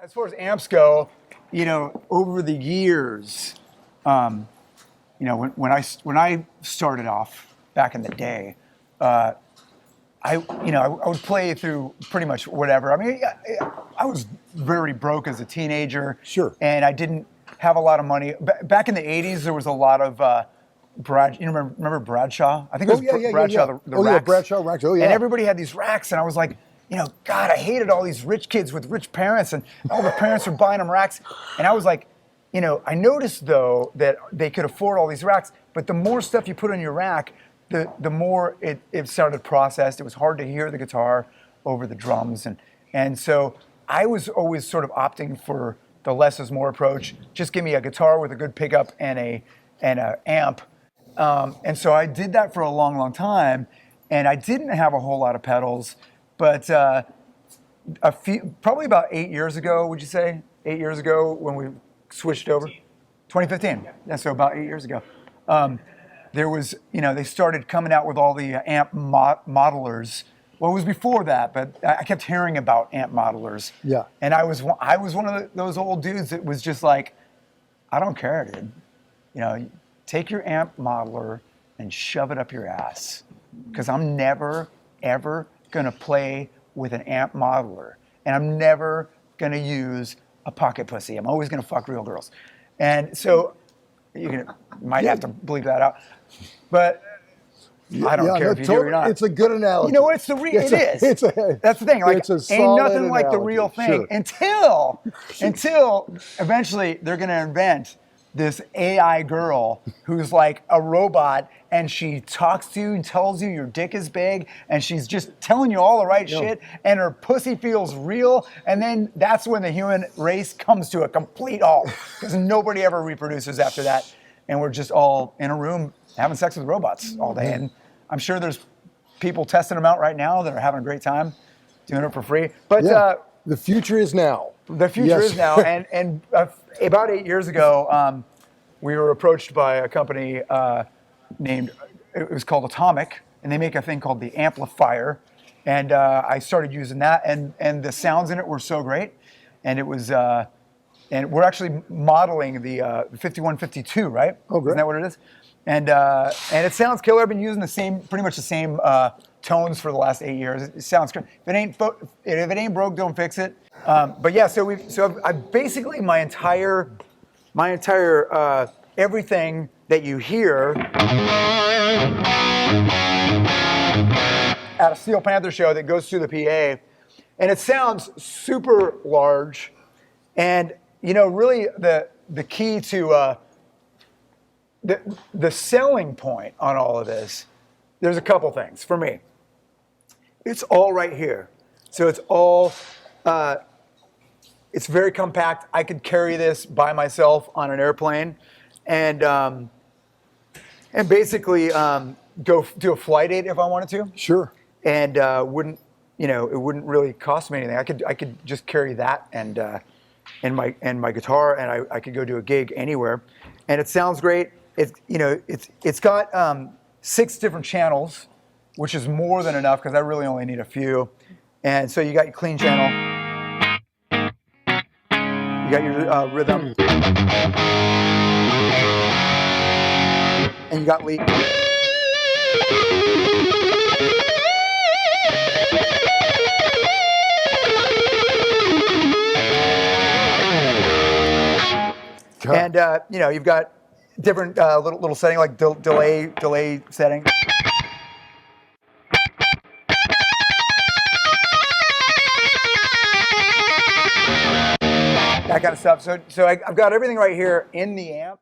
As far as amps go, over the years, when I started off back in the day, I would play through pretty much whatever. I mean, I was very broke as a teenager. Sure. And I didn't have a lot of money. Back in the 80s, there was a lot of remember Bradshaw? I think it was Bradshaw, the racks. Yeah, Bradshaw racks. Oh, yeah. And everybody had these racks, and I was like, God, I hated all these rich kids with rich parents, and all the parents were buying them racks. And I was like, I noticed, though, that they could afford all these racks, but the more stuff you put on your rack, the more it sounded processed. It was hard to hear the guitar over the drums. And so I was always sort of opting for the less is more approach. Just give me a guitar with a good pickup and a amp. And so I did that for a long, long time. And I didn't have a whole lot of pedals, but probably about 8 years ago, would you say? 8 years ago when we switched over? 2015. Yeah, so about 8 years ago. There was, they started coming out with all the amp modelers. Well, it was before that, but I kept hearing about amp modelers. Yeah. And I was one of those old dudes that was just like, I don't care, dude. Take your amp modeler and shove it up your ass. Because I'm never, ever going to play with an amp modeler. And I'm never going to use a pocket pussy. I'm always going to fuck real girls. And so you might have to bleep that out. But I don't care if you do or not. It's a good analogy. You know what? It is. That's the thing. Like, ain't nothing like the real thing until eventually they're going to invent this AI girl who's like a robot, and she talks to you and tells you your dick is big, and she's just telling you all the right shit, and her pussy feels real, and then that's when the human race comes to a complete halt, because nobody ever reproduces after that, and we're just all in a room having sex with robots all day. And I'm sure there's people testing them out right now that are having a great time doing it for free. But the future is now. The future is now, and about 8 years ago, we were approached by a company it was called Atomic, and they make a thing called the amplifier, and I started using that, and the sounds in it were so great, and it was, and we're actually modeling the 5152, right? Oh, great. Isn't that what it is? And it sounds killer. I've been using pretty much the same tones for the last 8 years. It sounds great. If it ain't broke, don't fix it. But yeah, so I've basically my entire everything that you hear at a Steel Panther show that goes through the PA, and it sounds super large. And really the key to the selling point on all of this, there's a couple things for me. It's all right here. So it's all, it's very compact. I could carry this by myself on an airplane and basically go do a flight aid if I wanted to. Sure. And it wouldn't really cost me anything. I could just carry that and my guitar, and I could go do a gig anywhere. And it sounds great. It's got 6 different channels, which is more than enough because I really only need a few. And so you got your clean channel, you got your rhythm, and you got lead. And you've got different little setting, like delay setting. That kind of stuff. So I've got everything right here in the amp.